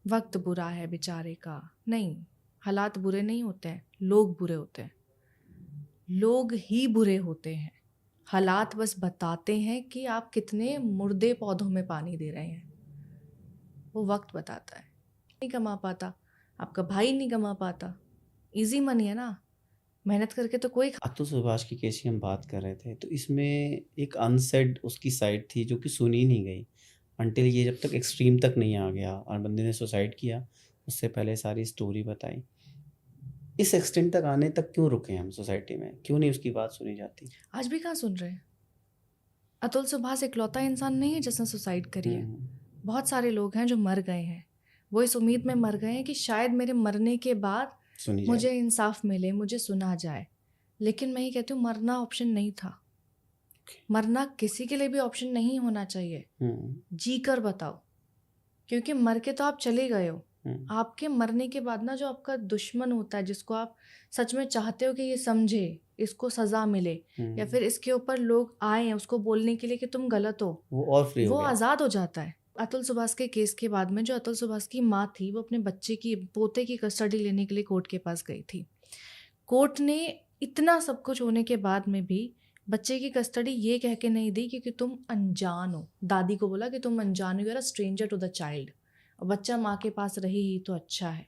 वक्त बुरा है बेचारे का, नहीं, हालात बुरे नहीं होते हैं, लोग बुरे होते हैं, लोग ही बुरे होते हैं। हालात बस बताते हैं कि आप कितने मुर्दे पौधों में पानी दे रहे हैं, वो वक्त बताता है। नहीं कमा पाता, आपका भाई नहीं कमा पाता, इजी मनी है ना, मेहनत करके तो कोई अतुल सुभाष की केस की हम बात कर रहे थे, तो इसमें एक अनसेड उसकी साइड थी जो कि सुनी नहीं गई अनटिल ये जब तक एक्सट्रीम तक नहीं आ गया और बंदे ने सुसाइड किया। उससे पहले सारी स्टोरी बताई। इस एक्सटेंट तक आने तक क्यों रुके हम सोसाइटी में, क्यों नहीं उसकी बात सुनी जाती? आज भी कहाँ सुन रहे हैं। अतुल सुभाष इकलौता इंसान नहीं है जिसने सुसाइड करी है, बहुत सारे लोग हैं जो मर गए हैं, वो इस उम्मीद में मर गए हैं कि शायद मेरे मरने के बाद सुनी जाए। मुझे इंसाफ मिले, मुझे सुना जाए। लेकिन मैं ये कहती हूँ मरना ऑप्शन नहीं था, मरना किसी के लिए भी ऑप्शन नहीं होना चाहिए। जी कर बताओ, क्योंकि मर के तो आप चले गए हो। आपके मरने के बाद ना जो आपका दुश्मन होता है, जिसको आप सच में चाहते हो कि ये समझे, इसको सजा मिले, या फिर इसके ऊपर लोग आए उसको बोलने के लिए कि तुम गलत हो, वो और फ्री हो वो गया। आज़ाद हो जाता है। अतुल सुभाष के केस के बाद में जो अतुल सुभाष की माँ थी, वो अपने बच्चे की, पोते की कस्टडी लेने के लिए कोर्ट के पास गई थी। कोर्ट ने इतना सब कुछ होने के बाद में भी बच्चे की कस्टडी ये कह के नहीं दी क्योंकि तुम अनजान हो। दादी को बोला कि तुम अनजान हो, you are a stranger to the child, और बच्चा माँ के पास रही ही तो अच्छा है।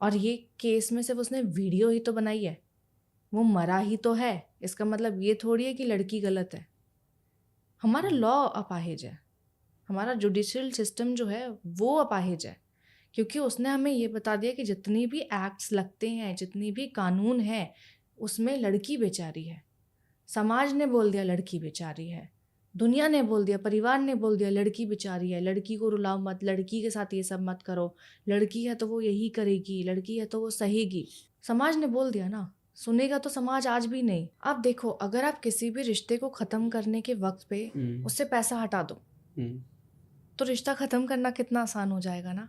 और ये केस में सिर्फ उसने वीडियो ही तो बनाई है, वो मरा ही तो है, इसका मतलब ये थोड़ी है कि लड़की गलत है। हमारा लॉ अपाहिज है, हमारा जुडिशियल सिस्टम जो है वो अपाहिज है, क्योंकि उसने हमें ये बता दिया कि जितनी भी एक्ट्स लगते हैं, जितनी भी कानून है, उसमें लड़की बेचारी है। समाज ने बोल दिया लड़की बेचारी है, दुनिया ने बोल दिया, परिवार ने बोल दिया लड़की बेचारी है, लड़की को रुलाओ मत, लड़की के साथ ये सब मत करो, लड़की है तो वो यही करेगी, लड़की है तो वो सहेगी। समाज ने बोल दिया ना, सुनेगा तो समाज आज भी नहीं। अब देखो, अगर आप किसी भी रिश्ते को ख़त्म करने के वक्त पे उससे पैसा हटा दो तो रिश्ता ख़त्म करना कितना आसान हो जाएगा ना,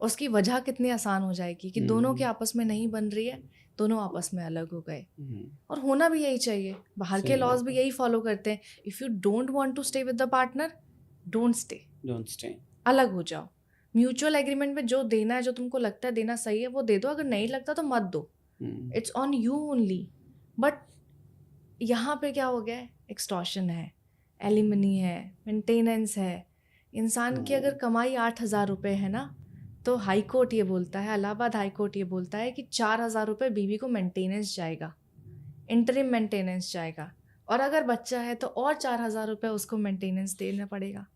उसकी वजह कितनी आसान हो जाएगी कि दोनों के आपस में नहीं बन रही है, दोनों आपस में अलग हो गए। और होना भी यही चाहिए, बाहर के लॉज भी यही फॉलो करते हैं। If you don't want to stay with the partner, don't stay, अलग हो जाओ। म्यूचुअल एग्रीमेंट में जो देना है, जो तुमको लगता है देना सही है, वो दे दो, अगर नहीं लगता तो मत दो, it's on you only. But यहाँ पे क्या हो गया है, एक्सटॉर्शन है, एलिमनी है, मेंटेनेंस है। इंसान की अगर कमाई 8,000 रुपये है ना, तो हाई कोर्ट ये बोलता है, इलाहाबाद हाई कोर्ट ये बोलता है कि 4,000 रुपये बीवी को मेंटेनेंस जाएगा, इंटरिम मेंटेनेंस जाएगा, और अगर बच्चा है तो और 4,000 रुपये उसको मेंटेनेंस देना पड़ेगा।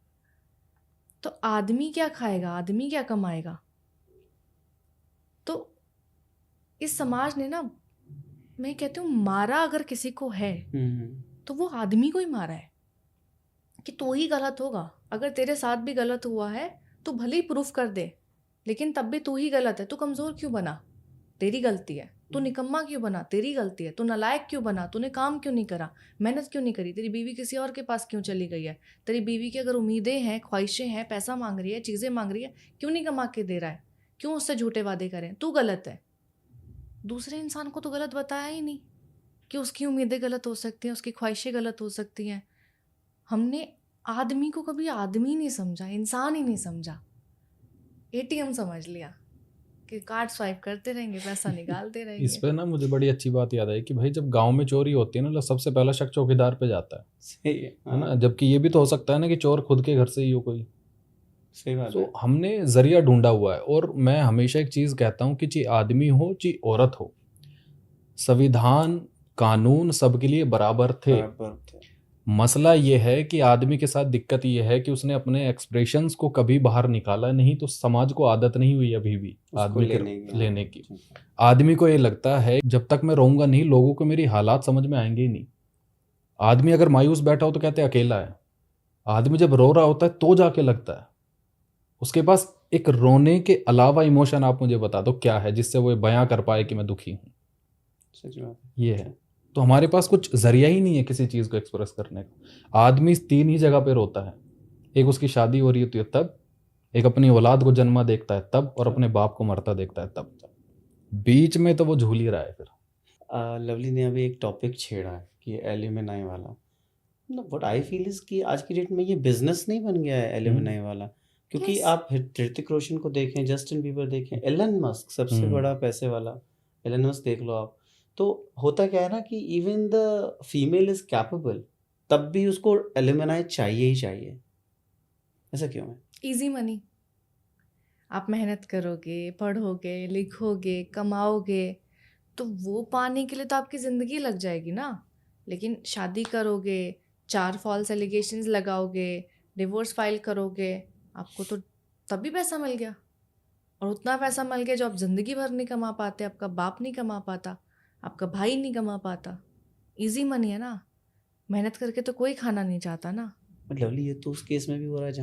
तो आदमी क्या खाएगा, आदमी क्या कमाएगा? तो इस समाज ने ना, मैं कहती हूँ, मारा अगर किसी को है तो वो आदमी को ही मारा है, कि तो ही गलत होगा। अगर तेरे साथ भी गलत हुआ है तो भले ही प्रूफ कर दे, लेकिन तब भी तू ही गलत है। तू कमज़ोर क्यों बना, तेरी गलती है। तू निकम्मा क्यों बना, तेरी गलती है। तू नालायक क्यों बना, तूने काम क्यों नहीं करा, मेहनत क्यों नहीं करी। तेरी बीवी किसी और के पास क्यों चली गई है, तेरी बीवी की अगर उम्मीदें हैं, ख्वाहिशें हैं, पैसा मांग रही है, चीज़ें मांग रही है, क्यों नहीं कमा के दे रहा है, क्यों उससे झूठे वादे करें, तू गलत है। दूसरे इंसान को तो गलत बताया ही नहीं कि उसकी उम्मीदें गलत हो सकती हैं, उसकी ख्वाहिशें गलत हो सकती हैं। हमने आदमी को कभी आदमी नहीं समझा, इंसान ही नहीं समझा, एटीएम समझ लिया कि कार्ड स्वाइप करते रहेंगे, पैसा निकालते इस रहेंगे। पे ना मुझे बड़ी अच्छी बात याद आई कि भाई जब गांव में चोरी होती है ना, सबसे पहला शक चौकीदार पे जाता है सही है। ना। जबकि ये भी तो हो सकता है ना कि चोर खुद के घर से ही हो कोई। सही बात है। तो हमने जरिया ढूंढा हुआ है। और मैं हमेशा एक चीज कहता हूँ कि चाहे आदमी हो चाहे औरत हो, संविधान कानून सबके लिए बराबर थे। बराबर थे। मसला ये है कि आदमी के साथ दिक्कत ये है कि उसने अपने एक्सप्रेशंस को कभी बाहर निकाला नहीं, तो समाज को आदत नहीं हुई अभी भी उसको आदमी के लेने लेने की। आदमी को ये लगता है जब तक मैं रहूंगा नहीं, लोगों को मेरी हालात समझ में आएंगे ही नहीं। आदमी अगर मायूस बैठा हो तो कहते हैं अकेला है। आदमी जब रो रहा होता है तो जाके लगता है उसके पास एक रोने के अलावा इमोशन। आप मुझे बता दो क्या है जिससे वो बयां कर पाए कि मैं दुखी हूं। सच बात है। ये है। तो हमारे पास कुछ जरिया ही नहीं है किसी चीज को एक्सप्रेस करने का। आदमी 3 ही जगह पे रोता है, एक उसकी शादी हो रही होती है तब, एक अपनी औलाद को जन्मा देखता है तब, और अपने बाप को मरता देखता है तब। बीच में तो वो झूल ही रहा है फिर। लवली ने अभी एक टॉपिक छेड़ा है कि एल्यूमिनाई वाला। व्हाट आई फील इज कि आज की डेट में ये बिजनेस नहीं बन गया है एल्यूमिनाई वाला, क्योंकि यस आप ऋतिक रोशन को देखें, जस्टिन बीबर देखें, एलन मस्क सबसे हम्म बड़ा पैसे वाला, एलन मस्क देख लो आप। तो होता क्या है ना कि even the female is capable, तब भी उसको एलिमनाई चाहिए ही चाहिए। ऐसा क्यों है? Easy money. आप मेहनत करोगे, पढ़ोगे, लिखोगे, कमाओगे, तो वो पाने के लिए तो आपकी ज़िंदगी लग जाएगी ना। लेकिन शादी करोगे, 4 फॉल्स एलिगेशंस लगाओगे, डिवोर्स फाइल करोगे, आपको तो तभी पैसा मिल गया। और उतना पैसा मिल गया जो आप ज़िंदगी भर नहीं कमा पाते, आपका बाप नहीं कमा पाता, आपका भाई नहीं कमा पाता। ईज़ी मनी है ना, मेहनत करके तो कोई खाना नहीं चाहता ना। बट लवली, ये तो उस केस में भी हो रहा है जहाँ